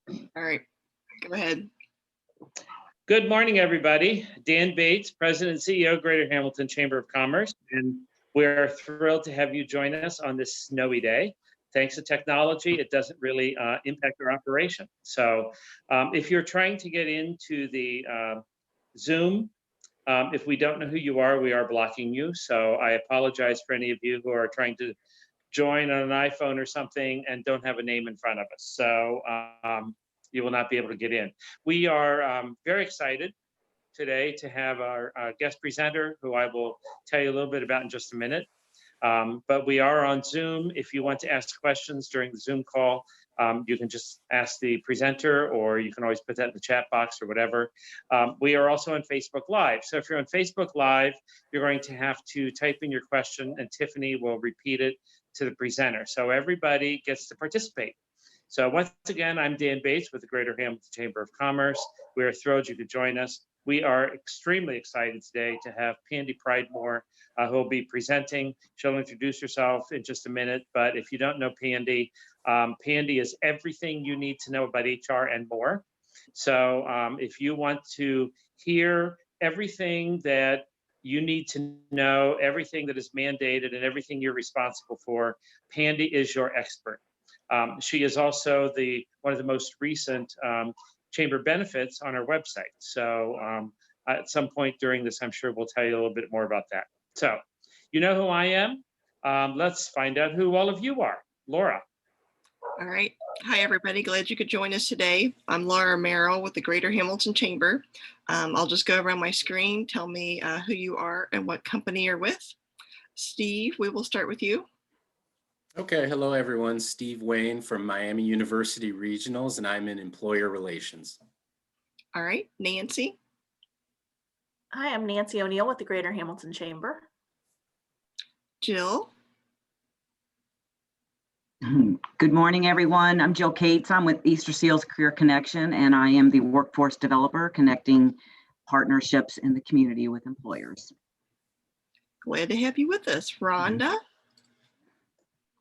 All right, go ahead. Good morning, everybody. Dan Bates, President and CEO, Greater Hamilton Chamber of Commerce, and we're thrilled to have you join us on this snowy day. Thanks to technology, it doesn't really impact our operation. So if you're trying to get into the Zoom, if we don't know who you are, we are blocking you. So I apologize for any of you who are trying to join on an iPhone or something and don't have a name in front of us. So you will not be able to get in. We are very excited today to have our guest presenter, who I will tell you a little bit about in just a minute. But we are on Zoom. If you want to ask questions during the Zoom call, you can just ask the presenter, or you can always put that in the chat box or whatever. We are also on Facebook Live. So if you're on Facebook Live, you're going to have to type in your question and Tiffany will repeat it to the presenter. So everybody gets to participate. So once again, I'm Dan Bates with the Greater Hamilton Chamber of Commerce. We are thrilled you could join us. We are extremely excited today to have Pandy Pridemore, who will be presenting. She'll introduce herself in just a minute, but if you don't know Pandy, Pandy is everything you need to know about HR and more. So if you want to hear everything that you need to know, everything that is mandated and everything you're responsible for, Pandy is your expert. She is also one of the most recent chamber benefits on our website. So at some point during this, I'm sure we'll tell you a little bit more about that. So you know who I am. Let's find out who all of you are. Laura. All right. Hi, everybody. Glad you could join us today. I'm Laura Merrill with the Greater Hamilton Chamber. I'll just go around my screen. Tell me who you are and what company you're with. Steve, we will start with you. Okay, hello everyone. Steve Wayne from Miami University Regionals, and I'm in employer relations. All right, Nancy. Hi, I'm Nancy O'Neill with the Greater Hamilton Chamber. Jill. Good morning, everyone. I'm Jill Cates. I'm with Easter Seals Career Connection, and I am the workforce developer connecting partnerships in the community with employers. Glad to have you with us. Rhonda.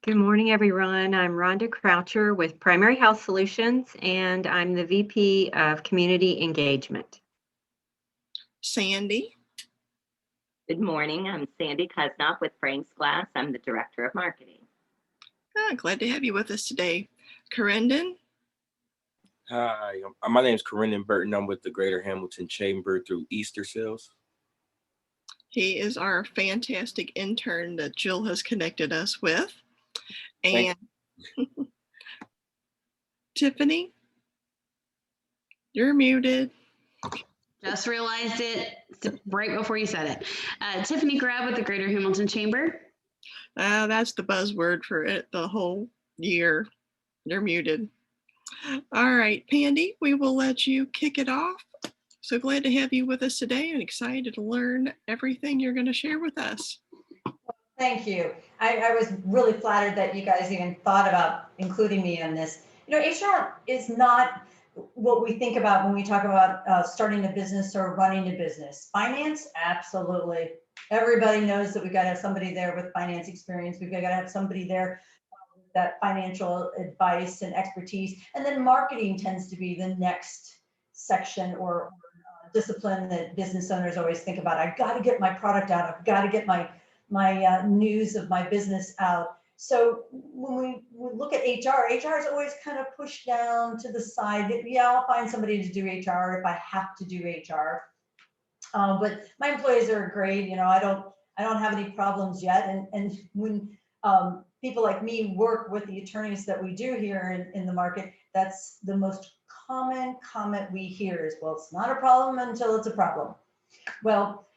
Good morning, everyone. I'm Rhonda Croucher with Primary Health Solutions, and I'm the VP of Community Engagement. Sandy. Good morning. I'm Sandy Kusnoff with Frank's Glass. I'm the Director of Marketing. Glad to have you with us today. Corendon. Hi, my name is Corendon Burton. I'm with the Greater Hamilton Chamber through Easter Seals. He is our fantastic intern that Jill has connected us with. And Tiffany, you're muted. Just realized it right before you said it. Tiffany Grab with the Greater Hamilton Chamber. That's the buzzword for it the whole year. You're muted. All right, Pandy, we will let you kick it off. So glad to have you with us today and excited to learn everything you're going to share with us. Thank you. I was really flattered that you guys even thought about including me in this. You know, HR is not what we think about when we talk about starting a business or running a business. Finance, absolutely. Everybody knows that we've got to have somebody there with finance experience. We've got to have somebody there with that financial advice and expertise. And then marketing tends to be the next section or discipline that business owners always think about. I've got to get my product out. I've got to get my news of my business out. So when we look at HR is always kind of pushed down to the side. Yeah, I'll find somebody to do HR if I have to do HR. But my employees are great. You know, I don't have any problems yet. And when people like me work with the attorneys that we do here in the market, that's the most common comment we hear is, well, it's not a problem until it's a problem. Well,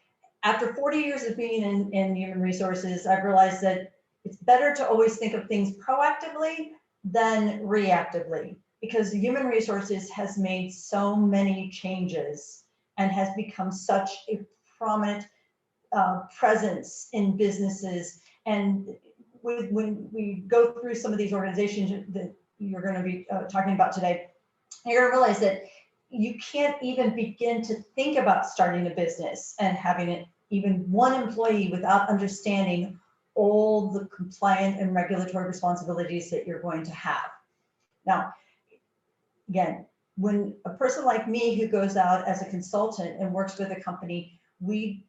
after 40 years of being in human resources, I've realized that it's better to always think of things proactively than reactively, because human resources has made so many changes and has become such a prominent presence in businesses. And when we go through some of these organizations that you're going to be talking about today, you're going to realize that you can't even begin to think about starting a business and having even one employee without understanding all the compliant and regulatory responsibilities that you're going to have. Now, again, when a person like me who goes out as a consultant and works with a company, we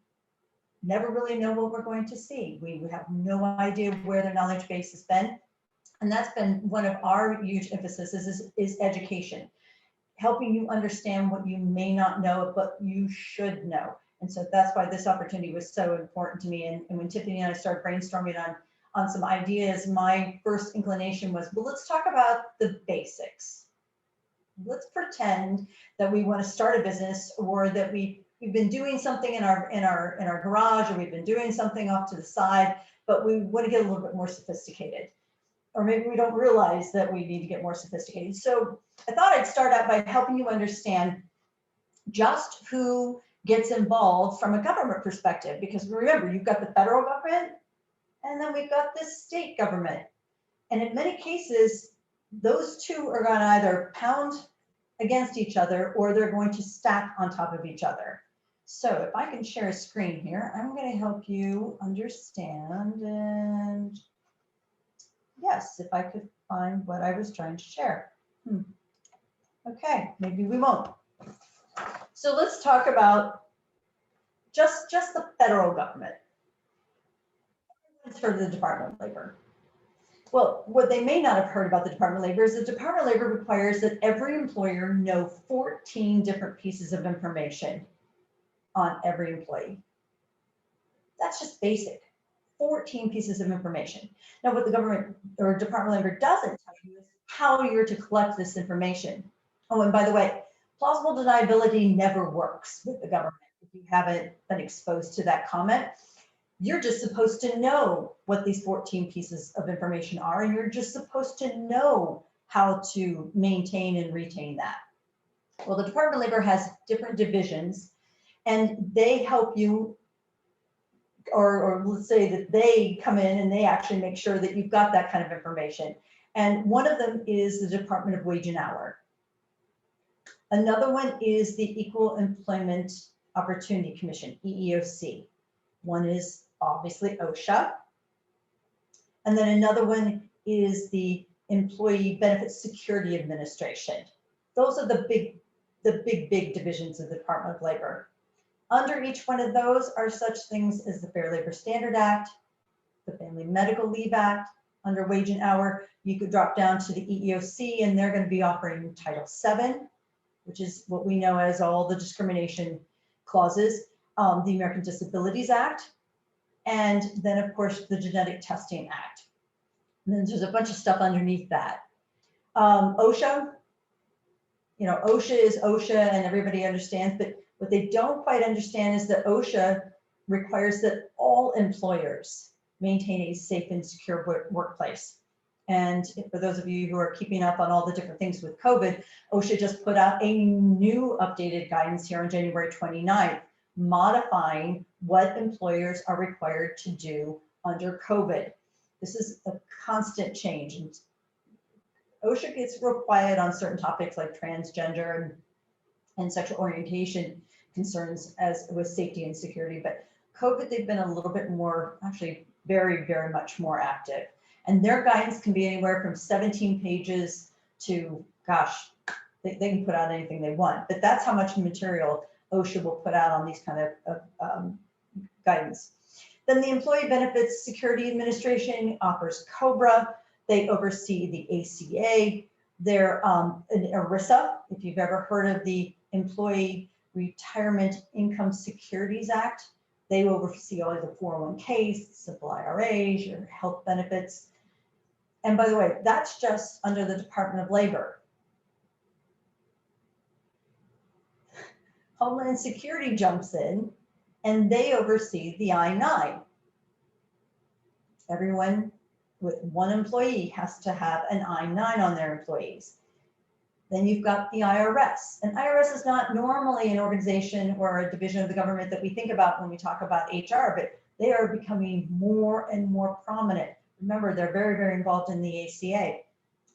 never really know what we're going to see. We have no idea where their knowledge base has been. And that's been one of our huge emphases is education, helping you understand what you may not know, but you should know. And so that's why this opportunity was so important to me. And when Tiffany and I started brainstorming on some ideas, my first inclination was, well, let's talk about the basics. Let's pretend that we want to start a business, or that we've been doing something in our garage, or we've been doing something off to the side, but we want to get a little bit more sophisticated. Or maybe we don't realize that we need to get more sophisticated. So I thought I'd start out by helping you understand just who gets involved from a government perspective, because remember, you've got the federal government, and then we've got the state government. And in many cases, those two are going to either pound against each other, or they're going to stack on top of each other. So if I can share a screen here, I'm going to help you understand. And yes, if I could find what I was trying to share. Okay, maybe we won't. So let's talk about just the federal government. Everyone's heard of the Department of Labor. Well, what they may not have heard about the Department of Labor is the Department of Labor requires that every employer know 14 different pieces of information on every employee. That's just basic, 14 pieces of information. Now, what the government or Department of Labor doesn't tell you is how you're to collect this information. Oh, and by the way, plausible deniability never works with the government. If you haven't been exposed to that comment, you're just supposed to know what these 14 pieces of information are, and you're just supposed to know how to maintain and retain that. Well, the Department of Labor has different divisions, and they help you, or let's say that they come in and they actually make sure that you've got that kind of information. And one of them is the Department of Wage and Hour. Another one is the Equal Employment Opportunity Commission, EEOC. One is obviously OSHA. And then another one is the Employee Benefits Security Administration. Those are the big divisions of the Department of Labor. Under each one of those are such things as the Fair Labor Standard Act, the Family Medical Leave Act. Under Wage and Hour, you could drop down to the EEOC, and they're going to be offering Title VII, which is what we know as all the discrimination clauses, the American Disabilities Act, and then of course the Genetic Testing Act. And then there's a bunch of stuff underneath that. OSHA, OSHA is OSHA, and everybody understands, but what they don't quite understand is that OSHA requires that all employers maintain a safe and secure workplace. And for those of you who are keeping up on all the different things with COVID, OSHA just put out a new updated guidance here on January 29th, modifying what employers are required to do under COVID. This is a constant change. And OSHA gets real quiet on certain topics like transgender and sexual orientation concerns as with safety and security. But COVID, they've been a little bit more, actually very, very much more active. And their guidance can be anywhere from 17 pages to, gosh, they can put out anything they want. But that's how much material OSHA will put out on these kind of guidance. Then the Employee Benefits Security Administration offers COBRA. They oversee the ACA. They're an ERISA, if you've ever heard of the Employee Retirement Income Securities Act. They oversee all of the 401ks, simple IRAs, your health benefits. And by the way, that's just under the Department of Labor. Homeland Security jumps in and they oversee the I-9. Everyone with one employee has to have an I-9 on their employees. Then you've got the IRS. And IRS is not normally an organization or a division of the government that we think about when we talk about HR, but they are becoming more and more prominent. Remember, they're very, very involved in the ACA.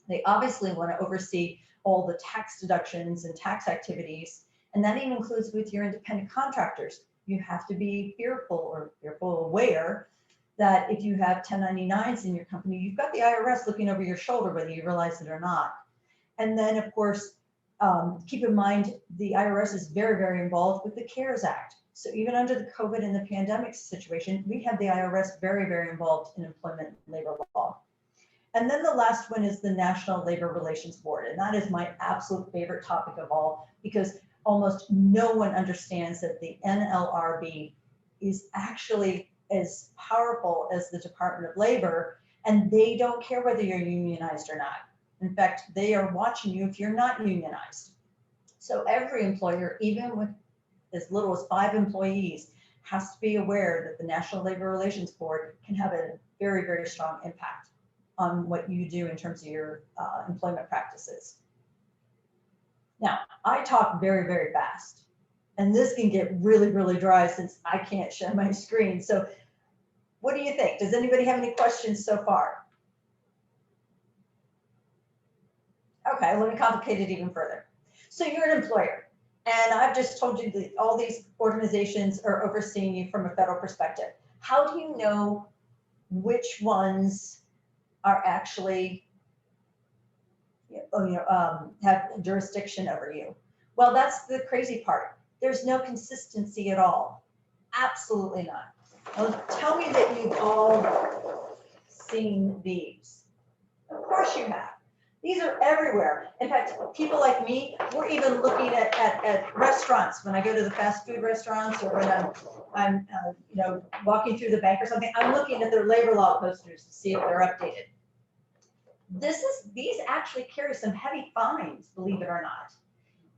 They obviously want to oversee all the tax deductions and tax activities, and that even includes with your independent contractors. You have to be fearful aware that if you have 1099s in your company, you've got the IRS looking over your shoulder, whether you realize it or not. And then, of course, Keep in mind, the IRS is very, very involved with the CARES Act. So even under the COVID and the pandemic situation, we had the IRS very, very involved in employment and labor law. And then the last one is the National Labor Relations Board. And that is my absolute favorite topic of all, because almost no one understands that the NLRB is actually as powerful as the Department of Labor, and they don't care whether you're unionized or not. In fact, they are watching you if you're not unionized. So every employer, even with as little as 5 employees, has to be aware that the National Labor Relations Board can have a very, very strong impact on what you do in terms of your employment practices. Now, I talk very, very fast, and this can get really, really dry since I can't share my screen. So what do you think? Does anybody have any questions so far? Okay, let me complicate it even further. So you're an employer, and I've just told you that all these organizations are overseeing you from a federal perspective. How do you know which ones are actually have jurisdiction over you? Well, that's the crazy part. There's no consistency at all. Absolutely not. Now, tell me that you've all seen these. Of course you have. These are everywhere. In fact, people like me, we're even looking at restaurants. When I go to the fast food restaurants, or when I'm walking through the bank or something, I'm looking at their labor law posters to see if they're updated. These actually carry some heavy fines, believe it or not,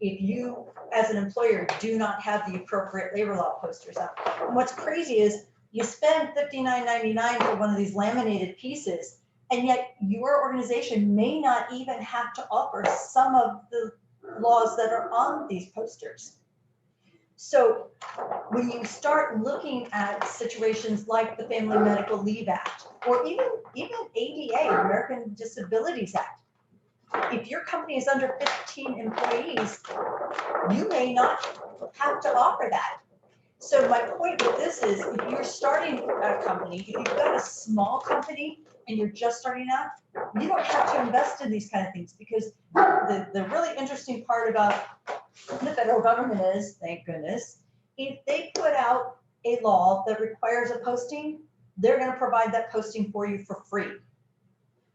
if you, as an employer, do not have the appropriate labor law posters up. And what's crazy is you spend $59.99 for one of these laminated pieces, and yet your organization may not even have to offer some of the laws that are on these posters. So when you start looking at situations like the Family Medical Leave Act, or even ADA, American Disabilities Act, if your company is under 15 employees, you may not have to offer that. So my point with this is, if you're starting a company, if you've got a small company and you're just starting out, you don't have to invest in these kind of things, because the really interesting part about the federal government is, thank goodness, if they put out a law that requires a posting, they're going to provide that posting for you for free.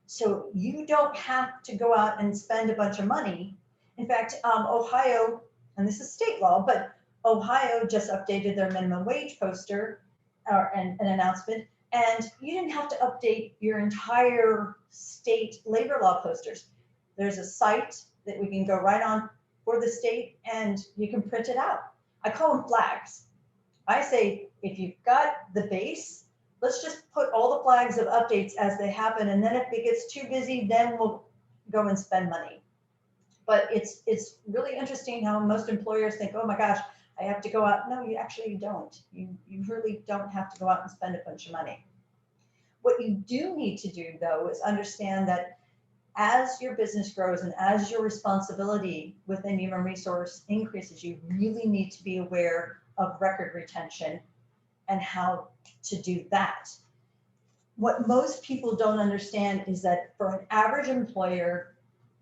So you don't have to go out and spend a bunch of money. In fact, Ohio, and this is state law, but Ohio just updated their minimum wage poster and an announcement, and you didn't have to update your entire state labor law posters. There's a site that we can go right on for the state, and you can print it out. I call them flags. I say, if you've got the base, let's just put all the flags of updates as they happen, and then if it gets too busy, then we'll go and spend money. But it's really interesting how most employers think, oh my gosh, I have to go out. No, you actually don't. You really don't have to go out and spend a bunch of money. What you do need to do, though, is understand that as your business grows and as your responsibility within human resource increases, you really need to be aware of record retention and how to do that. What most people don't understand is that for an average employer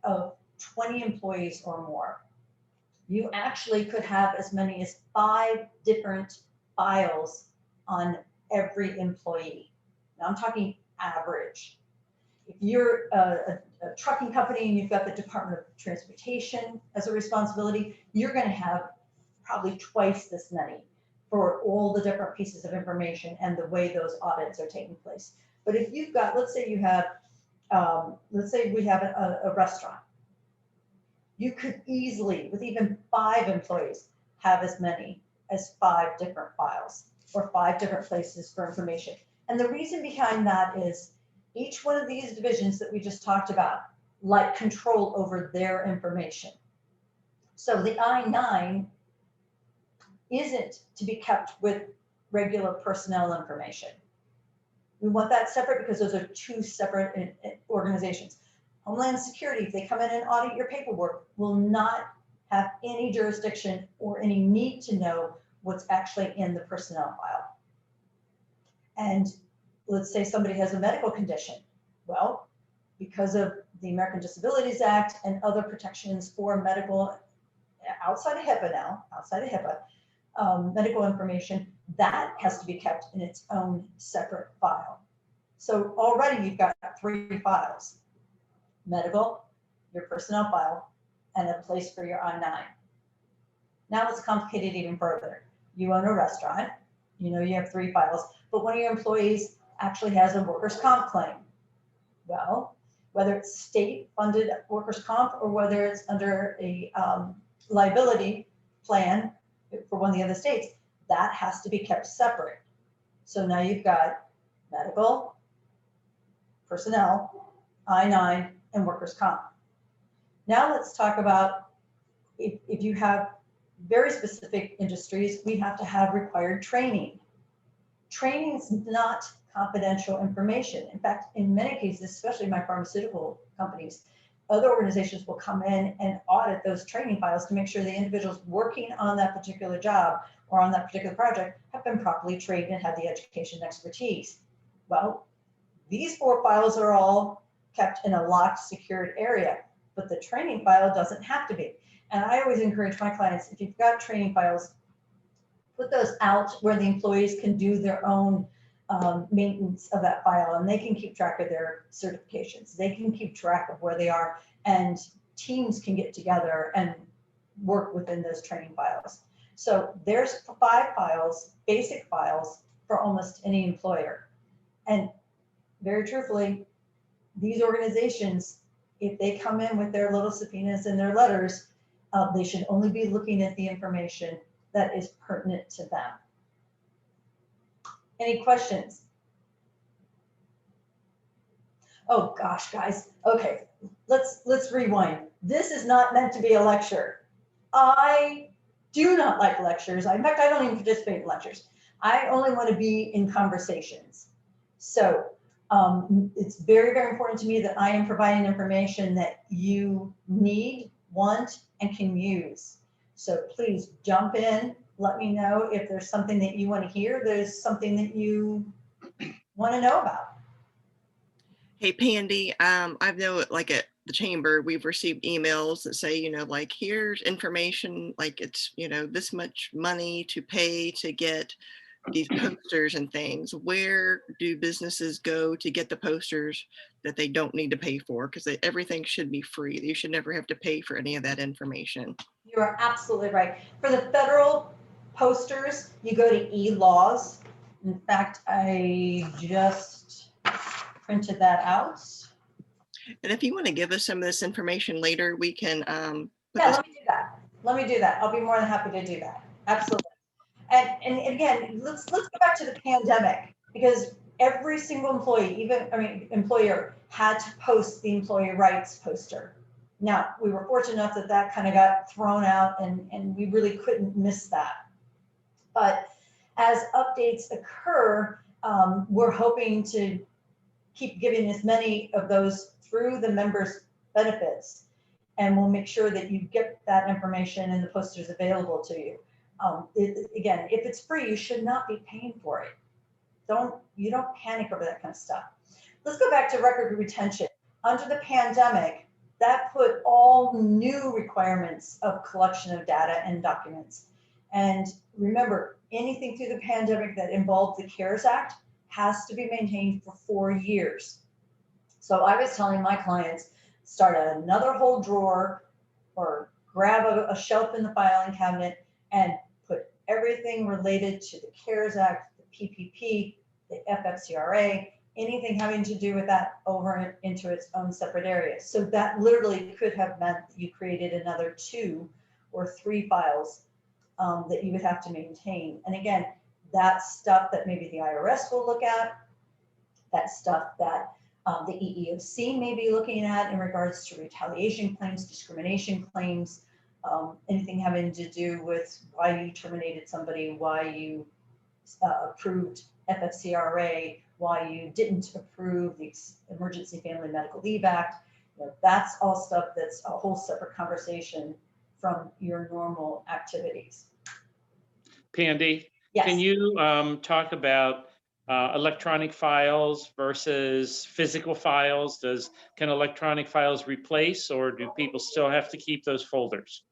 of 20 employees or more, you actually could have as many as 5 different files on every employee. Now I'm talking average. If you're a trucking company and you've got the Department of Transportation as a responsibility, you're going to have probably twice this many for all the different pieces of information and the way those audits are taking place. But if you've got, let's say you have, let's say we have a restaurant, you could easily, with even 5 employees, have as many as 5 different files or 5 different places for information. And the reason behind that is each one of these divisions that we just talked about like control over their information. So the I-9 isn't to be kept with regular personnel information. We want that separate because those are 2 separate organizations. Homeland Security, if they come in and audit your paperwork, will not have any jurisdiction or any need to know what's actually in the personnel file. And let's say somebody has a medical condition. Well, because of the American Disabilities Act and other protections for medical, outside of HIPAA now, outside of HIPAA, medical information, that has to be kept in its own separate file. So already you've got 3 files: medical, your personnel file, and a place for your I-9. Now let's complicate it even further. You own a restaurant, you know you have 3 files, but one of your employees actually has a workers' comp claim. Well, whether it's state-funded workers' comp or whether it's under a liability plan for one of the other states, that has to be kept separate. So now you've got medical, personnel, I-9, and workers' comp. Now let's talk about if you have very specific industries, we have to have required training. Training is not confidential information. In fact, in many cases, especially my pharmaceutical companies, other organizations will come in and audit those training files to make sure the individuals working on that particular job or on that particular project have been properly trained and have the education and expertise. Well, these 4 files are all kept in a locked, secured area, but the training file doesn't have to be. And I always encourage my clients, if you've got training files, put those out where the employees can do their own maintenance of that file, and they can keep track of their certifications. They can keep track of where they are, and teams can get together and work within those training files. So there's 5 files, basic files for almost any employer. And very truthfully, these organizations, if they come in with their little subpoenas and their letters, they should only be looking at the information that is pertinent to them. Any questions? Oh gosh, guys. Okay, let's rewind. This is not meant to be a lecture. I do not like lectures. In fact, I don't even participate in lectures. I only want to be in conversations. So it's very, very important to me that I am providing information that you need, want, and can use. So please jump in. Let me know if there's something that you want to hear, there's something that you want to know about. Hey, Pandy, I know like at the chamber, we've received emails that say, you know, like, here's information, like it's, you know, this much money to pay to get these posters and things. Where do businesses go to get the posters that they don't need to pay for? Because everything should be free. You should never have to pay for any of that information. You are absolutely right. For the federal posters, you go to e-laws. In fact, I just printed that out. And if you want to give us some of this information later, we can yeah, let me do that. Let me do that. I'll be more than happy to do that. Absolutely. And again, let's go back to the pandemic, because every single employee, employer had to post the employee rights poster. Now, we were fortunate enough that that kind of got thrown out, and we really couldn't miss that. But as updates occur, we're hoping to keep giving as many of those through the members' benefits, and we'll make sure that you get that information and the posters available to you. Again, if it's free, you should not be paying for it. You don't panic over that kind of stuff. Let's go back to record retention. Under the pandemic, that put all new requirements of collection of data and documents. And remember, anything through the pandemic that involved the CARES Act has to be maintained for 4 years. So I was telling my clients, start another whole drawer or grab a shelf in the filing cabinet and put everything related to the CARES Act, the PPP, the FFCRA, anything having to do with that over into its own separate area. So that literally could have meant that you created another 2 or 3 files that you would have to maintain. And again, that's stuff that maybe the IRS will look at, that's stuff that the EEOC may be looking at in regards to retaliation claims, discrimination claims, anything having to do with why you terminated somebody, why you approved FFCRA, why you didn't approve the Emergency Family Medical Leave Act. You know, that's all stuff that's a whole separate conversation from your normal activities. Pandy, Yes. can you talk about electronic files versus physical files? Can electronic files replace, or do people still have to keep those folders?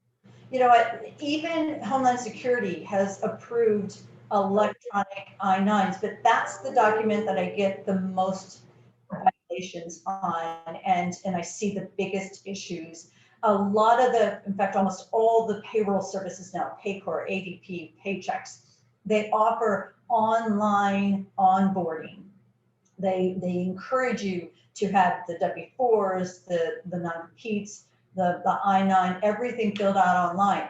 You know what, even Homeland Security has approved electronic I-9s, but that's the document that I get the most violations on, and I see the biggest issues. A lot of in fact, almost all the payroll services now, Paycor, ADP, Paychecks, they offer online onboarding. They encourage you to have the W-4s, the non-competes, the I-9, everything filled out online.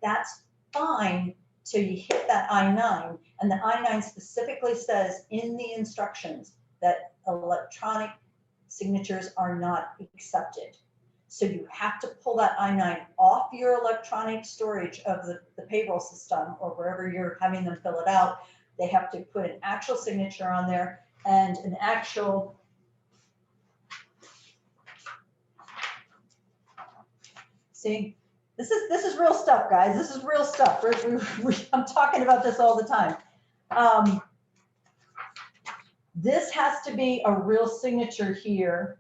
That's fine till you hit that I-9, and the I-9 specifically says in the instructions that electronic signatures are not accepted. So you have to pull that I-9 off your electronic storage of the payroll system or wherever you're having them fill it out. They have to put an actual signature on there and an actual see, this is real stuff, guys. This is real stuff. I'm talking about this all the time. This has to be a real signature here.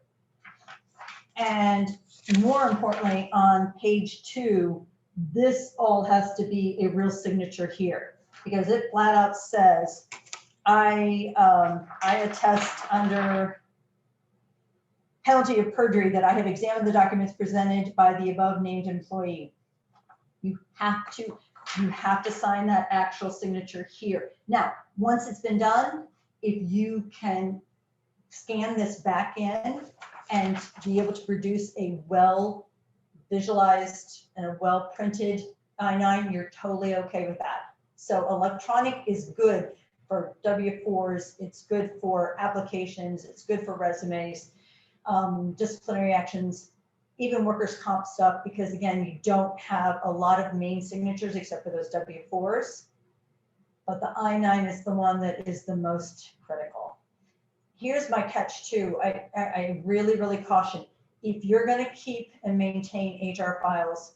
And more importantly, on page 2, this all has to be a real signature here, because it flat out says, I attest under penalty of perjury that I have examined the documents presented by the above named employee. You have to sign that actual signature here. Now, once it's been done, if you can scan this back in and be able to produce a well visualized and a well printed I-9, you're totally okay with that. So electronic is good for W-4s, it's good for applications, it's good for resumes, disciplinary actions, even workers' comp stuff, because again, you don't have a lot of main signatures except for those W-4s. But the I-9 is the one that is the most critical. Here's my catch too. I really, really caution. If you're going to keep and maintain HR files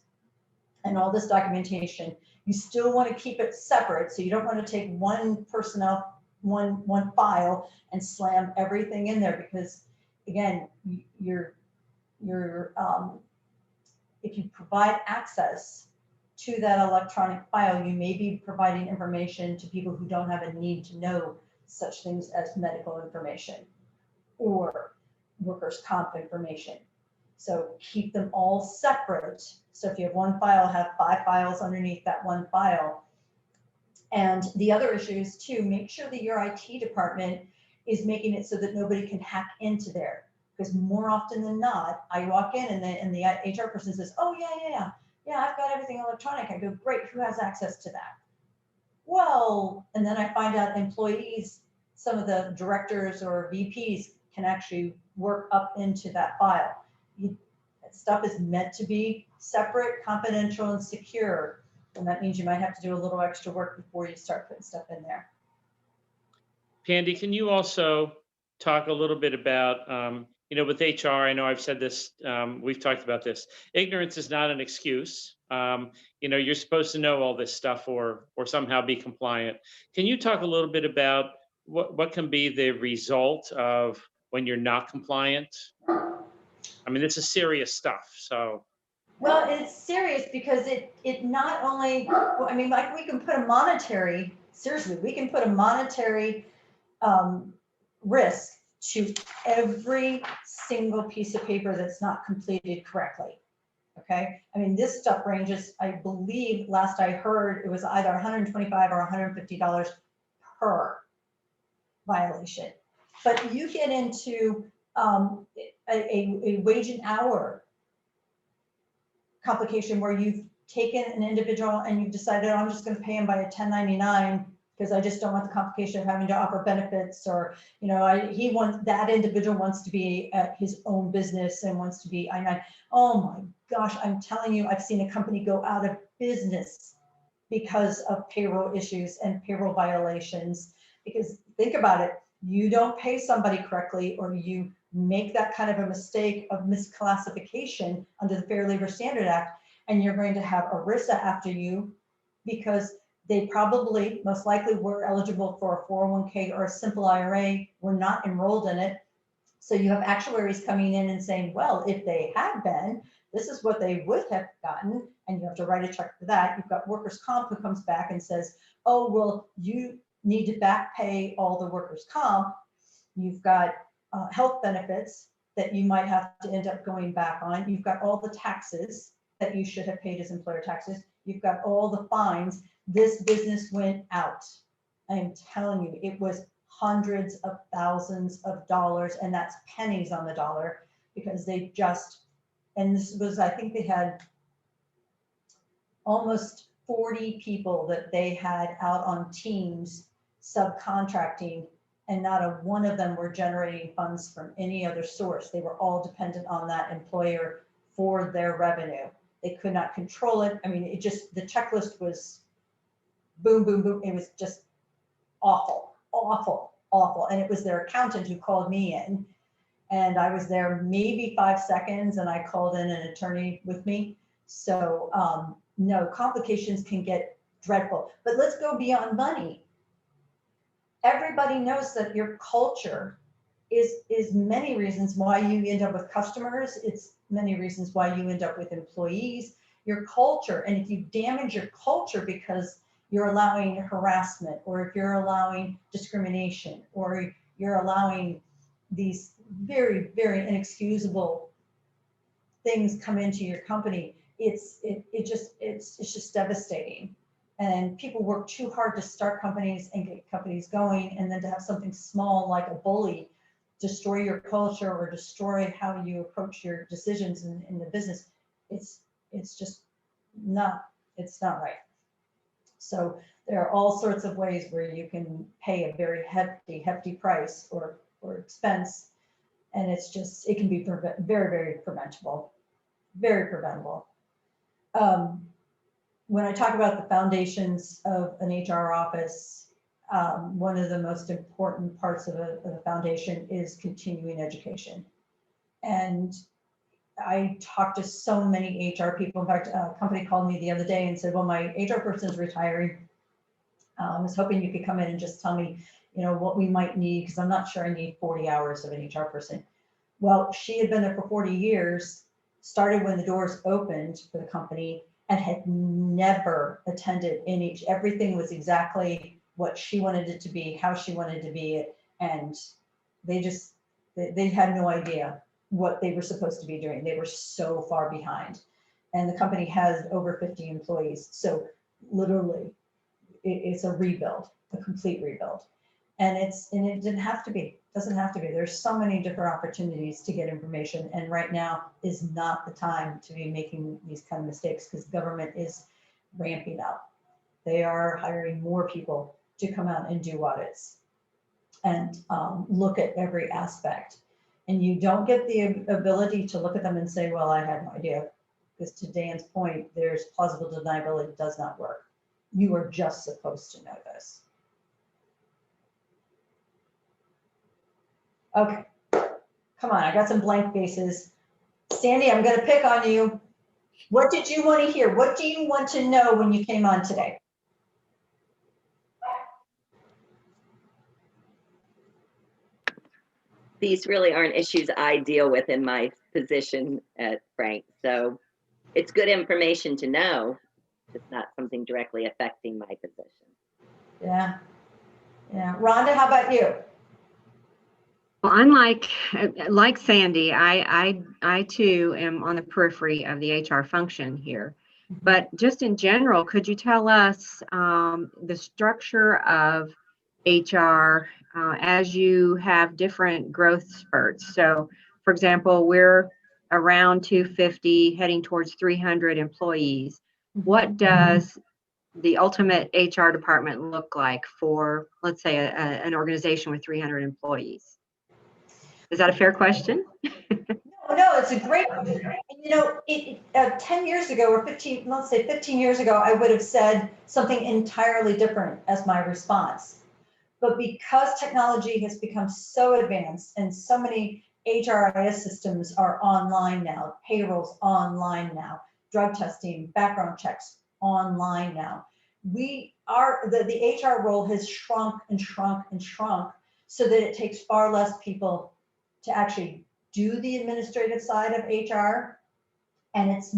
and all this documentation, you still want to keep it separate. So you don't want to take one one file and slam everything in there, because again, if you provide access to that electronic file, you may be providing information to people who don't have a need to know such things as medical information or workers' comp information. So keep them all separate. So if you have one file, have 5 files underneath that one file. And the other issue is to make sure that your IT department is making it so that nobody can hack into there. Because more often than not, I walk in and the HR person says, oh yeah, I've got everything electronic. I go, great, who has access to that? Well, and then I find out employees, some of the directors or VPs can actually work up into that file. That stuff is meant to be separate, confidential, and secure. And that means you might have to do a little extra work before you start putting stuff in there. Pandy, can you also talk a little bit about, with HR, I know I've said this, we've talked about this. Ignorance is not an excuse. You're supposed to know all this stuff or somehow be compliant. Can you talk a little bit about what can be the result of when you're not compliant? I mean, this is serious stuff, so. Well, it's serious because it not only, I mean, like we can put a monetary, seriously, we can put a monetary risk to every single piece of paper that's not completed correctly. Okay, I mean, this stuff ranges, I believe, last I heard, it was either $125 or $150 per violation. But you get into a wage and hour complication where you've taken an individual and you've decided, oh, I'm just going to pay him by a 1099 because I just don't want the complication of having to offer benefits, or that individual wants to be at his own business and wants to be I-9. Oh my gosh, I'm telling you, I've seen a company go out of business because of payroll issues and payroll violations. Because think about it, you don't pay somebody correctly, or you make that kind of a mistake of misclassification under the Fair Labor Standard Act, and you're going to have ERISA after you because They probably, most likely, were eligible for a 401k or a simple IRA, were not enrolled in it. So you have actuaries coming in and saying, well, if they had been, this is what they would have gotten, and you have to write a check for that. You've got workers' comp who comes back and says, oh, well, you need to back pay all the workers' comp. You've got health benefits that you might have to end up going back on. You've got all the taxes that you should have paid as employer taxes. You've got all the fines. This business went out. I am telling you, it was hundreds of thousands of dollars, and that's pennies on the dollar, because they just, and this was, I think they had almost 40 people that they had out on teams subcontracting, and not a one of them were generating funds from any other source. They were all dependent on that employer for their revenue. They could not control it. I mean, it just, the checklist was boom, boom, boom. It was just awful, awful, awful. And it was their accountant who called me in, and I was there maybe 5 seconds, and I called in an attorney with me. So no, complications can get dreadful. But let's go beyond money. Everybody knows that your culture is many reasons why you end up with customers. It's many reasons why you end up with employees. Your culture, and if you damage your culture because you're allowing harassment, or if you're allowing discrimination, or you're allowing these very, very inexcusable things come into your company, it's just devastating. And people work too hard to start companies and get companies going, and then to have something small like a bully destroy your culture or destroy how you approach your decisions in the business, it's just not, it's not right. So there are all sorts of ways where you can pay a very hefty price or expense, and it's just, it can be very, very preventable, very preventable. When I talk about the foundations of an HR office, one of the most important parts of a foundation is continuing education. And I talked to so many HR people. In fact, a company called me the other day and said, well, my HR person is retiring. I was hoping you could come in and just tell me, you know, what we might need, because I'm not sure I need 40 hours of an HR person. Well, she had been there for 40 years, started when the doors opened for the company, and had never attended everything was exactly what she wanted it to be, how she wanted to be it. And they had no idea what they were supposed to be doing. They were so far behind. And the company has over 50 employees. So literally it's a rebuild, a complete rebuild. And it didn't have to be, doesn't have to be. There's so many different opportunities to get information. And right now is not the time to be making these kind of mistakes, because government is ramping up. They are hiring more people to come out and do audits and look at every aspect. And you don't get the ability to look at them and say, well, I had no idea. Because to Dan's point, there's plausible deniability does not work. You are just supposed to know this. Okay, come on, I got some blank faces. Sandy, I'm gonna pick on you. What did you want to hear? What do you want to know when you came on today? These really aren't issues I deal with in my position at Frank. So it's good information to know. It's not something directly affecting my position. Yeah. Rhonda, how about you? Well, unlike like Sandy, I too am on the periphery of the HR function here. But just in general, could you tell us the structure of HR as you have different growth spurts? So, for example, we're around 250, heading towards 300 employees. What does the ultimate HR department look like for, let's say, an organization with 300 employees? Is that a fair question? No, it's a great question. You know, 10 years ago or 15, let's say 15 years ago, I would have said something entirely different as my response. But because technology has become so advanced and so many HRIS systems are online now, payroll's online now, drug testing, background checks online now, the HR role has shrunk and shrunk and shrunk so that it takes far less people to actually do the administrative side of HR. And it's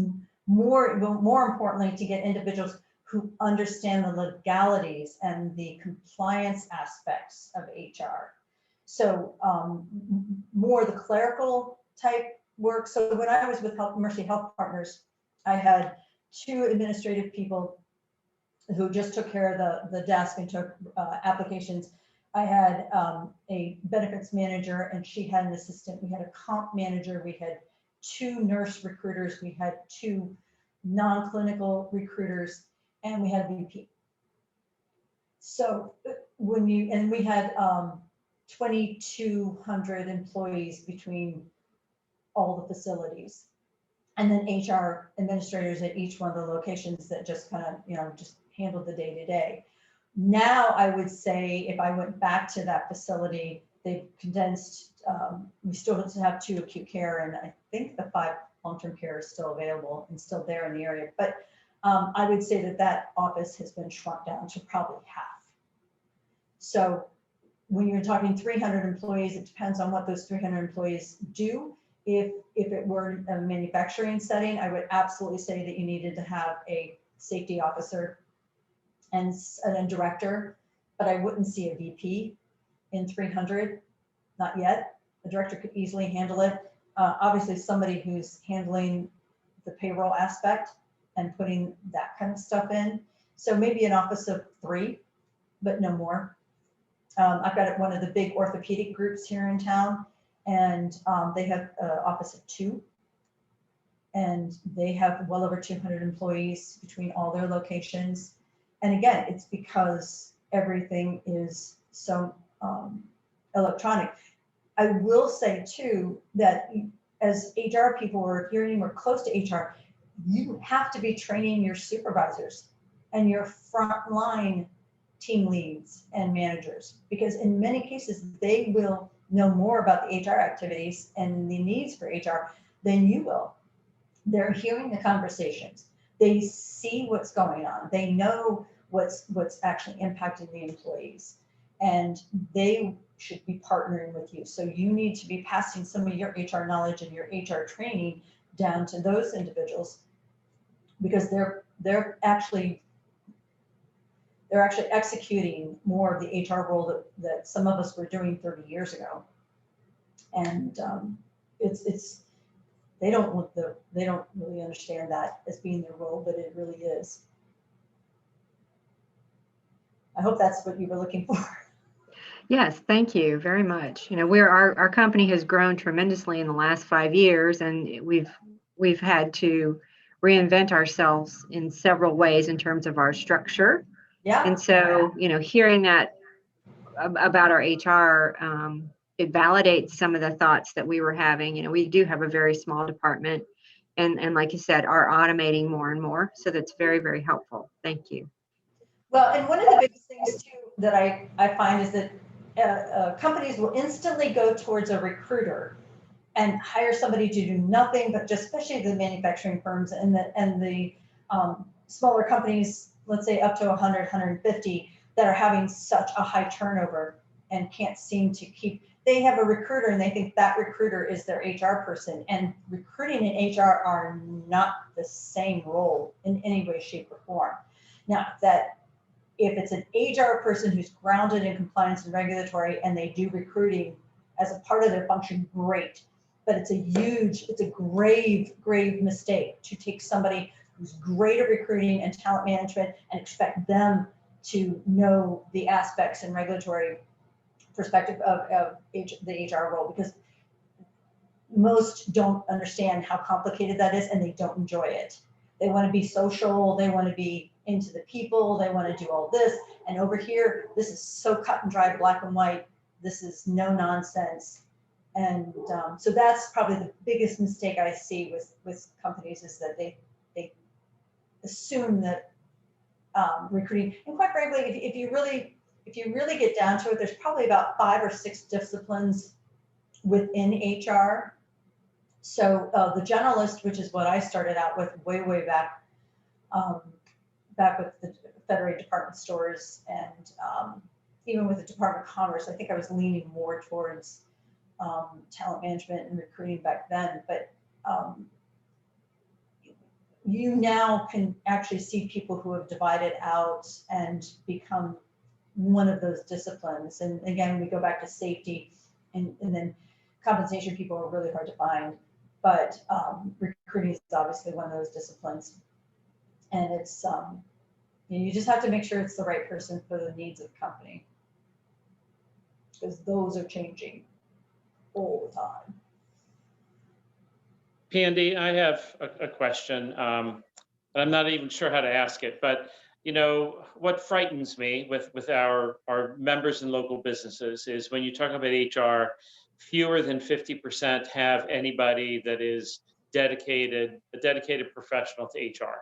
more importantly to get individuals who understand the legalities and the compliance aspects of HR. So more the clerical type work. So when I was with Mercy Health Partners, I had 2 administrative people who just took care of the desk and took applications. I had a benefits manager and she had an assistant. We had a comp manager. We had 2 nurse recruiters. We had 2 non-clinical recruiters, and we had a VP. So we had 2,200 employees between all the facilities, and then HR administrators at each one of the locations that just kind of, just handled the day to day. Now I would say if I went back to that facility, they've condensed, we still have 2 acute care, and I think the 5 long-term care is still available and still there in the area. But I would say that office has been shrunk down to probably half. So when you're talking 300 employees, it depends on what those 300 employees do. If it were a manufacturing setting, I would absolutely say that you needed to have a safety officer and a director, but I wouldn't see a VP in 300, not yet. The director could easily handle it. Obviously somebody who's handling the payroll aspect and putting that kind of stuff in. So maybe an office of 3, but no more. I've got one of the big orthopedic groups here in town, and they have an office of 2. And they have well over 200 employees between all their locations. And again, it's because everything is so electronic. I will say too, that as HR people, or if you're anywhere close to HR, you have to be training your supervisors and your frontline team leads and managers, because in many cases, they will know more about the HR activities and the needs for HR than you will. They're hearing the conversations. They see what's going on. They know what's actually impacting the employees, and they should be partnering with you. So you need to be passing some of your HR knowledge and your HR training down to those individuals, because they're actually executing more of the HR role that some of us were doing 30 years ago. And they don't really understand that as being their role, but it really is. I hope that's what you were looking for. Yes, thank you very much. Our company has grown tremendously in the last 5 years, and we've had to reinvent ourselves in several ways in terms of our structure. Yeah. And so, hearing that about our HR, it validates some of the thoughts that we were having. We do have a very small department, and like you said, are automating more and more. So that's very, very helpful. Thank you. Well, and one of the biggest things too that I find is that companies will instantly go towards a recruiter and hire somebody to do nothing but just, especially the manufacturing firms and the smaller companies, let's say up to 100, 150, that are having such a high turnover and can't seem to keep. They have a recruiter and they think that recruiter is their HR person, and recruiting and HR are not the same role in any way, shape, or form. Now, that if it's an HR person who's grounded in compliance and regulatory and they do recruiting as a part of their function, great. But it's a grave mistake to take somebody who's great at recruiting and talent management and expect them to know the aspects and regulatory perspective of the HR role, because most don't understand how complicated that is and they don't enjoy it. They want to be social, they want to be into the people, they want to do all this. And over here, this is so cut and dry, black and white. This is no nonsense. And so that's probably the biggest mistake I see with companies, is that they assume that recruiting, and quite frankly, if you really get down to it, there's probably about 5 or 6 disciplines within HR. So the generalist, which is what I started out with way back with the Federated department stores and even with the Department of Commerce, I think I was leaning more towards talent management and recruiting back then. But you now can actually see people who have divided out and become one of those disciplines. And again, we go back to safety and then compensation people are really hard to find. But recruiting is obviously one of those disciplines. And it's, you just have to make sure it's the right person for the needs of the company, because those are changing all the time. Pandy, I have a question. I'm not even sure how to ask it, but what frightens me with our members in local businesses is when you talk about HR, fewer than 50% have anybody that is a dedicated professional to HR.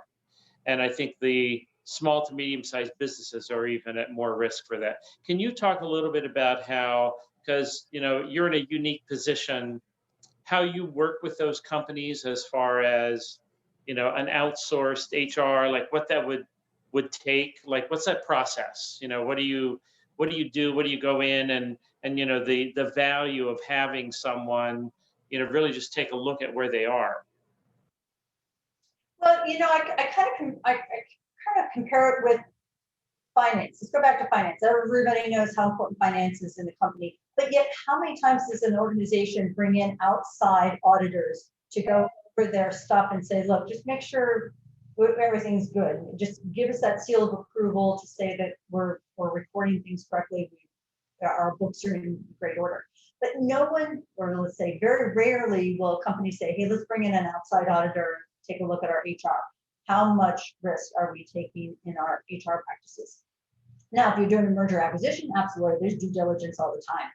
And I think the small to medium-sized businesses are even at more risk for that. Can you talk a little bit about how, because you're in a unique position, how you work with those companies as far as an outsourced HR, like what that would take, like what's that process? What do you do? What do you go in and the value of having someone really just take a look at where they are. Well, I kind of compare it with finance. Let's go back to finance. Everybody knows how important finance is in the company, but yet how many times does an organization bring in outside auditors to go over their stuff and say, look, just make sure everything's good. Just give us that seal of approval to say that we're recording things correctly. Our books are in great order. But no one, or let's say very rarely, will a company say, hey, let's bring in an outside auditor, take a look at our HR. How much risk are we taking in our HR practices? Now, if you're doing a merger acquisition, absolutely, there's due diligence all the time.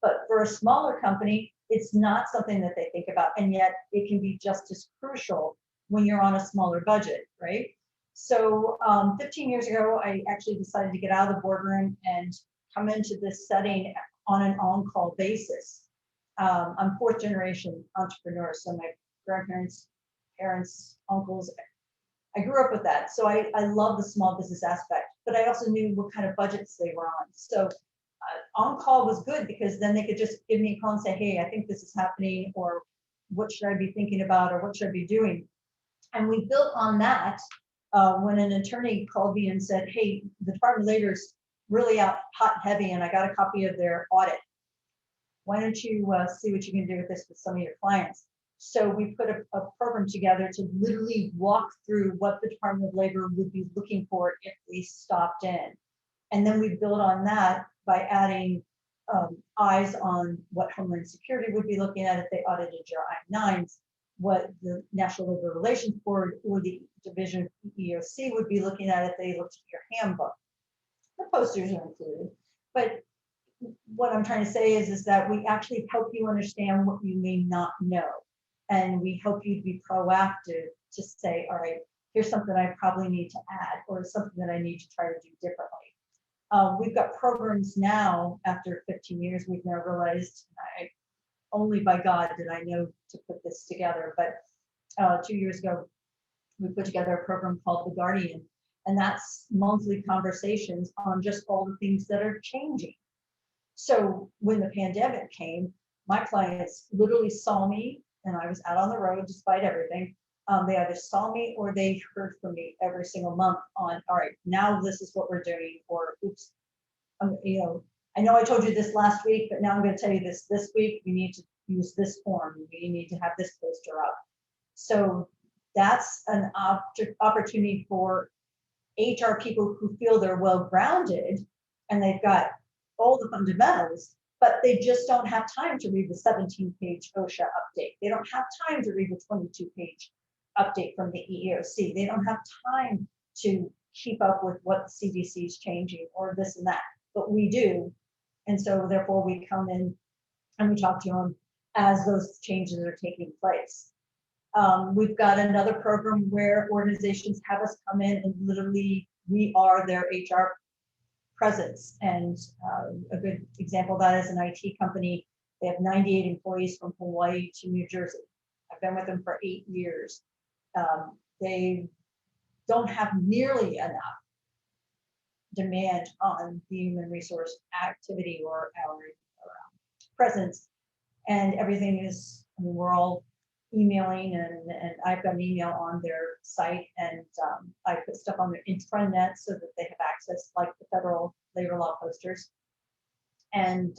But for a smaller company, it's not something that they think about, and yet it can be just as crucial when you're on a smaller budget, right? So 15 years ago, I actually decided to get out of the boardroom and come into this setting on an on-call basis. I'm fourth generation entrepreneur, so my grandparents, parents, uncles, I grew up with that. So I love the small business aspect, but I also knew what kind of budgets they were on. So on-call was good because then they could just give me a call and say, hey, I think this is happening, or what should I be thinking about, or what should I be doing? And we built on that when an attorney called me and said, hey, the Department of Labor is really out hot and heavy, and I got a copy of their audit. Why don't you see what you can do with this with some of your clients? So we put a program together to literally walk through what the Department of Labor would be looking for if they stopped in. And then we build on that by adding eyes on what Homeland Security would be looking at if they audited your I-9s, what the National Labor Relations Board or the Division of EEOC would be looking at if they looked at your handbook. The posters are included. But what I'm trying to say is that we actually help you understand what you may not know. And we help you to be proactive to say, all right, here's something I probably need to add, or something that I need to try to do differently. We've got programs now, after 15 years, we've now realized, only by God did I know to put this together, but 2 years ago, we put together a program called The Guardian, and that's monthly conversations on just all the things that are changing. So when the pandemic came, my clients literally saw me, and I was out on the road despite everything. They either saw me or they heard from me every single month on, all right, now this is what we're doing, or oops, I know I told you this last week, but now I'm going to tell you this week. We need to use this form. We need to have this poster up. So that's an opportunity for HR people who feel they're well-grounded and they've got all the fundamentals, but they just don't have time to read the 17-page OSHA update. They don't have time to read the 22-page update from the EEOC. They don't have time to keep up with what the CDC is changing or this and that, but we do. And so therefore we come in and we talk to them as those changes are taking place. We've got another program where organizations have us come in and literally we are their HR presence. And a good example of that is an IT company. They have 98 employees from Hawaii to New Jersey. I've been with them for 8 years. They don't have nearly enough demand on the human resource activity or our presence. And everything is, I mean, we're all emailing, and I've got an email on their site, and I put stuff on their intranet so that they have access, like the federal labor law posters. And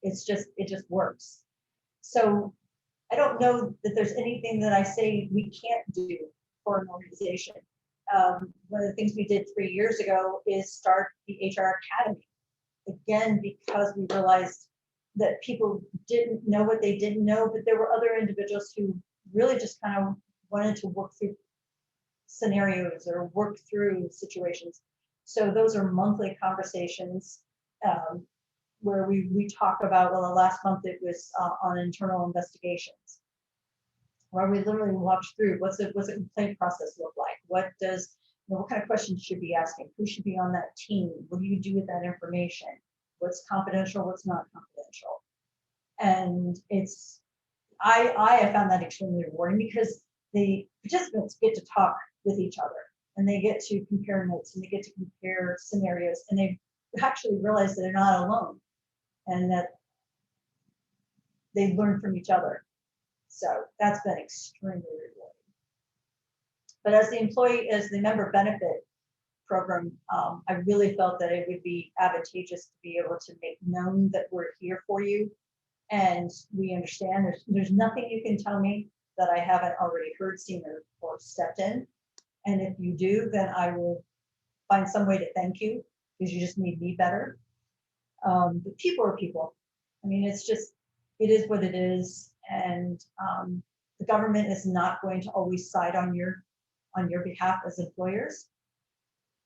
it just works. So I don't know that there's anything that I say we can't do for an organization. One of the things we did 3 years ago is start the HR Academy. Again, because we realized that people didn't know what they didn't know, but there were other individuals who really just kind of wanted to work through scenarios or work through situations. So those are monthly conversations where we talk about, well, the last month it was on internal investigations, where we literally watch through what's a complaint process look like? What does, what kind of questions should be asking? Who should be on that team? What do you do with that information? What's confidential, what's not confidential? And I have found that extremely rewarding because the participants get to talk with each other, and they get to compare notes, and they get to compare scenarios, and they actually realize that they're not alone, and that they learn from each other. So that's been extremely rewarding. But as the member benefit program, I really felt that it would be advantageous to be able to make known that we're here for you, and we understand. There's nothing you can tell me that I haven't already heard, seen, or stepped in. And if you do, then I will find some way to thank you, because you just made me better. But people are people. I mean, it is what it is, and the government is not going to always side on your behalf as employers.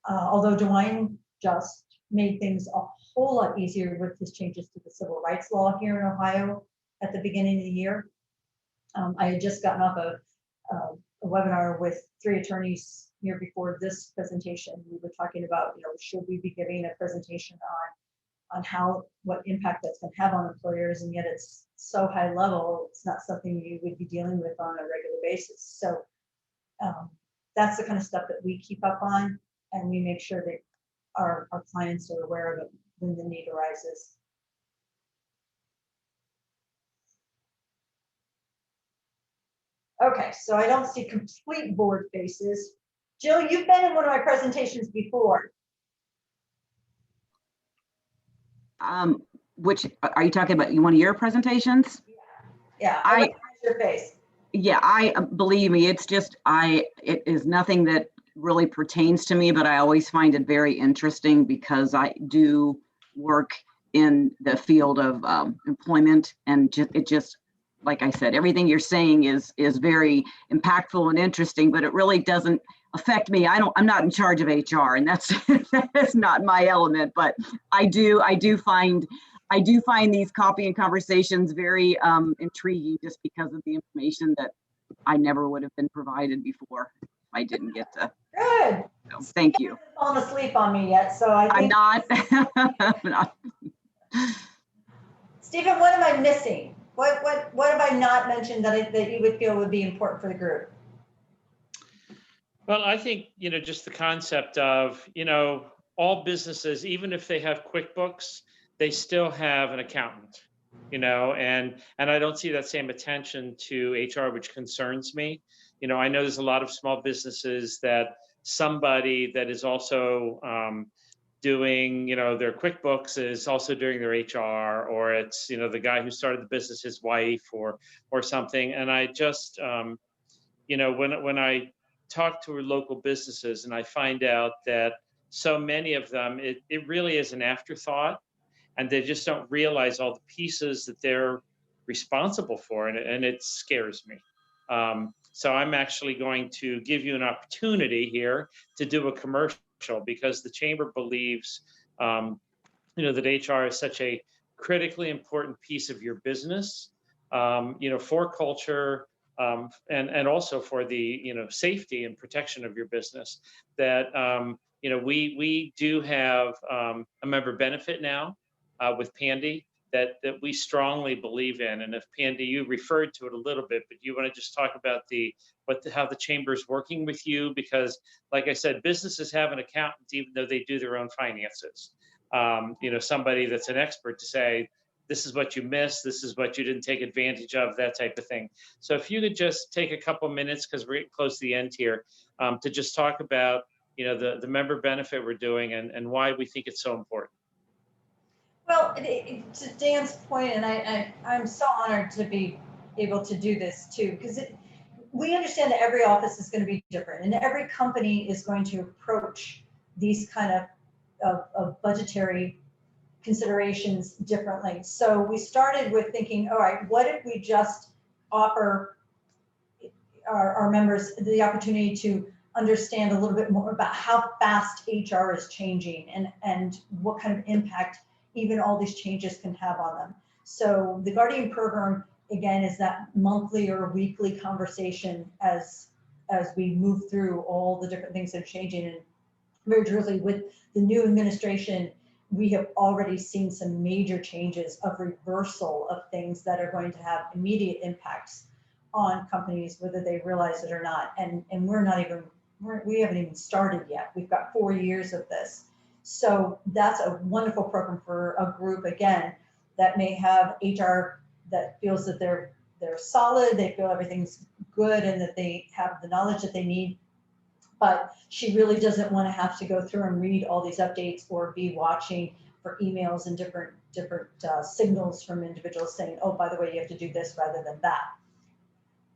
Although DeWine just made things a whole lot easier with his changes to the civil rights law here in Ohio at the beginning of the year. I had just gotten off a webinar with 3 attorneys here before this presentation. We were talking about, should we be giving a presentation on what impact that's going to have on employers, and yet it's so high level, it's not something you would be dealing with on a regular basis. So that's the kind of stuff that we keep up on, and we make sure that our clients are aware of it when the need arises. Okay, so I don't see complete board faces. Jill, you've been in one of my presentations before. Which are you talking about? One of your presentations? Yeah, I recognize your face. Yeah, believe me, it is nothing that really pertains to me, but I always find it very interesting because I do work in the field of employment, and it just, like I said, everything you're saying is very impactful and interesting, but it really doesn't affect me. I'm not in charge of HR, and that's that's not my element, but I do find these coffee and conversations very intriguing, just because of the information that I never would have been provided before. I didn't get to. Good. So, thank you. Fallen asleep on me yet, so I'm not. I'm not. Stephen, what am I missing? What have I not mentioned that you would feel would be important for the group? Well, I think, just the concept of, all businesses, even if they have QuickBooks, they still have an accountant, and I don't see that same attention to HR, which concerns me. I know there's a lot of small businesses that somebody that is also doing, their QuickBooks is also doing their HR, or it's, the guy who started the business, his wife, or something. And I just, when I talk to local businesses and I find out that so many of them, it really is an afterthought, and they just don't realize all the pieces that they're responsible for, and it scares me. So I'm actually going to give you an opportunity here to do a commercial, because the Chamber believes, that HR is such a critically important piece of your business, for culture, and also for the safety and protection of your business. That we do have a member benefit now with Pandy. that we strongly believe in. And if Pandy, you referred to it a little bit, but you want to just talk about how the chamber is working with you, because like I said, businesses have an accountant even though they do their own finances. Somebody that's an expert to say, this is what you missed, this is what you didn't take advantage of, that type of thing. So if you could just take a couple minutes, because we're getting close to the end here, to just talk about the member benefit we're doing and why we think it's so important. Well, to Dan's point, and I'm so honored to be able to do this too, because we understand that every office is going to be different, and every company is going to approach these kind of budgetary considerations differently. So we started with thinking, all right, what if we just offer our members the opportunity to understand a little bit more about how fast HR is changing and what kind of impact even all these changes can have on them. So the Guardian program, again, is that monthly or weekly conversation as we move through all the different things that are changing. And very truly, with the new administration, we have already seen some major changes of reversal of things that are going to have immediate impacts on companies, whether they realize it or not. And we haven't even started yet. We've got 4 years of this. So that's a wonderful program for a group, again, that may have HR that feels that they're solid, they feel everything's good, and that they have the knowledge that they need. But she really doesn't want to have to go through and read all these updates or be watching for emails and different signals from individuals saying, oh, by the way, you have to do this rather than that.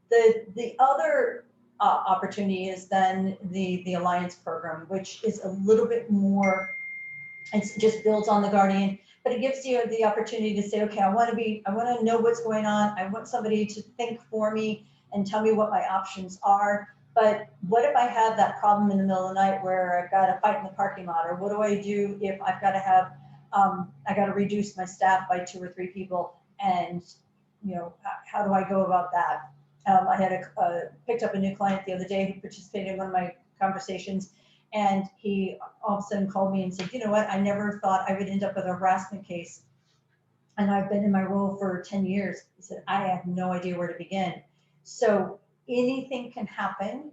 The other opportunity is then the Alliance program, which is a little bit more, it just builds on the Guardian, but it gives you the opportunity to say, okay, I want to know what's going on. I want somebody to think for me and tell me what my options are. But what if I have that problem in the middle of the night where I've got to fight in the parking lot? Or what do I do if I've got to have, I got to reduce my staff by 2 or 3 people? And, how do I go about that? I had picked up a new client the other day who participated in one of my conversations. And he all of a sudden called me and said, you know what, I never thought I would end up with a harassment case. And I've been in my role for 10 years. He said, I have no idea where to begin. So anything can happen.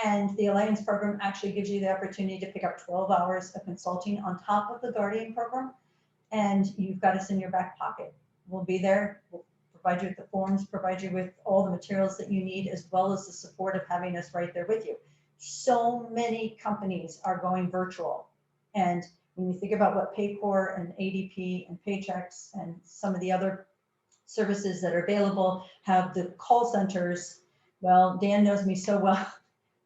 And the Alliance program actually gives you the opportunity to pick up 12 hours of consulting on top of the Guardian program. And you've got us in your back pocket. We'll be there. We'll provide you with the forms, provide you with all the materials that you need, as well as the support of having us right there with you. So many companies are going virtual. And when you think about what Paycor and ADP and Paychex and some of the other services that are available have the call centers, well, Dan knows me so well.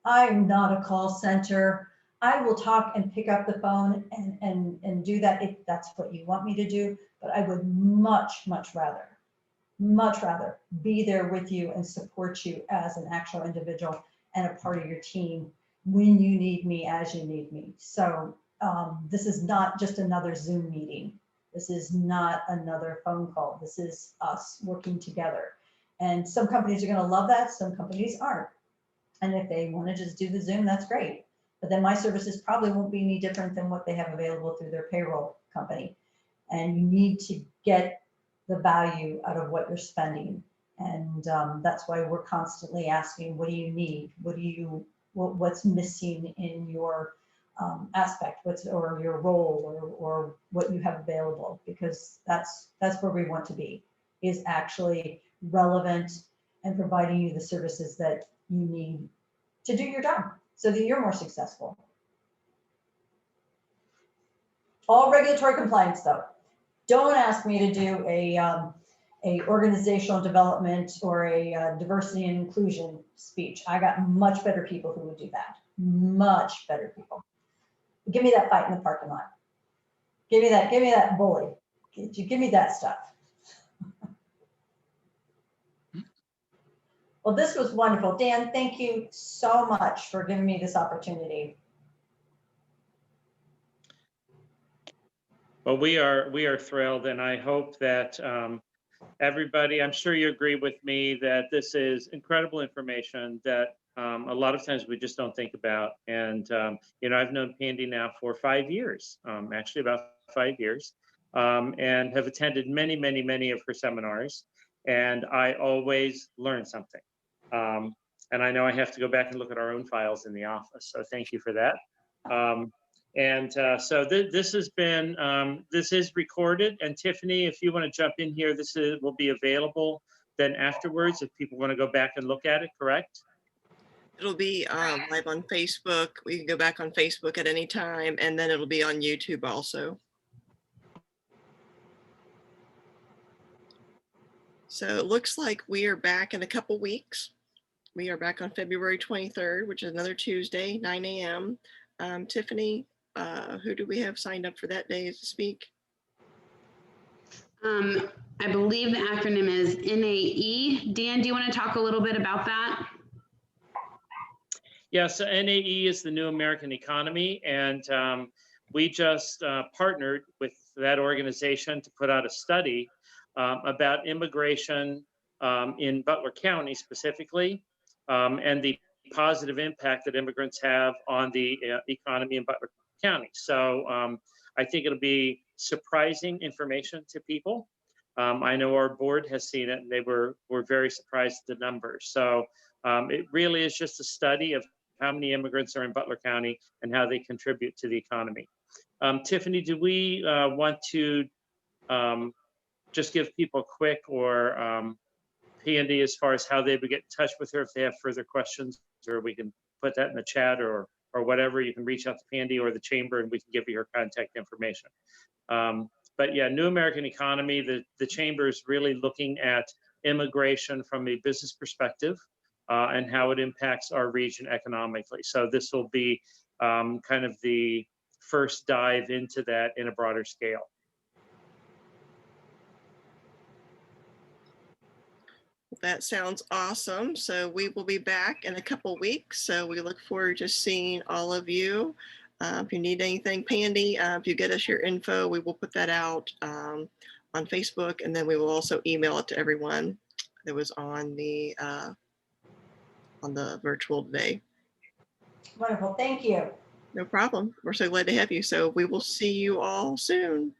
I'm not a call center. I will talk and pick up the phone and do that if that's what you want me to do. But I would much rather be there with you and support you as an actual individual and a part of your team when you need me, as you need me. So this is not just another Zoom meeting. This is not another phone call. This is us working together. And some companies are going to love that. Some companies aren't. And if they want to just do the Zoom, that's great. But then my services probably won't be any different than what they have available through their payroll company. And you need to get the value out of what you're spending. And that's why we're constantly asking, what do you need? What's missing in your aspect, or your role, or what you have available? Because that's where we want to be, is actually relevant and providing you the services that you need to do your job so that you're more successful. All regulatory compliance though. Don't ask me to do a organizational development or a diversity and inclusion speech. I got much better people who would do that. Much better people. Give me that fight in the parking lot. Give me that bully. Give me that stuff. Well, this was wonderful. Dan, thank you so much for giving me this opportunity. Well, we are thrilled, and I hope that everybody, I'm sure you agree with me that this is incredible information that a lot of times we just don't think about. And I've known Pandy now for 5 years, actually about 5 years. and have attended many, many, many of her seminars. And I always learn something. And I know I have to go back and look at our own files in the office. So thank you for that. So this has been, this is recorded. And Tiffany, if you want to jump in here, will be available then afterwards if people want to go back and look at it, correct? It'll be live on Facebook. We can go back on Facebook at any time, and then it'll be on YouTube also. So it looks like we are back in a couple weeks. We are back on February 23rd, which is another Tuesday, 9 a.m. Tiffany, who do we have signed up for that day to speak? I believe the acronym is NAE. Dan, do you want to talk a little bit about that? Yeah, so NAE is the New American Economy, and we just partnered with that organization to put out a study about immigration in Butler County specifically, and the positive impact that immigrants have on the economy in Butler County. So I think it'll be surprising information to people. I know our board has seen it, and they were very surprised at the numbers. So it really is just a study of how many immigrants are in Butler County and how they contribute to the economy. Tiffany, do we want to just give people a quick, or Pandy, as far as how they would get in touch with her if they have further questions, or we can put that in the chat, or whatever. You can reach out to Pandy or the chamber and we can give you her contact information. But yeah, New American Economy, the chamber is really looking at immigration from a business perspective and how it impacts our region economically. So this will be kind of the first dive into that in a broader scale. That sounds awesome. So we will be back in a couple weeks. So we look forward to seeing all of you. If you need anything, Pandy, if you get us your info, we will put that out on Facebook, and then we will also email it to everyone that was on the virtual today. Wonderful. Thank you. No problem. We're so glad to have you. So we will see you all soon.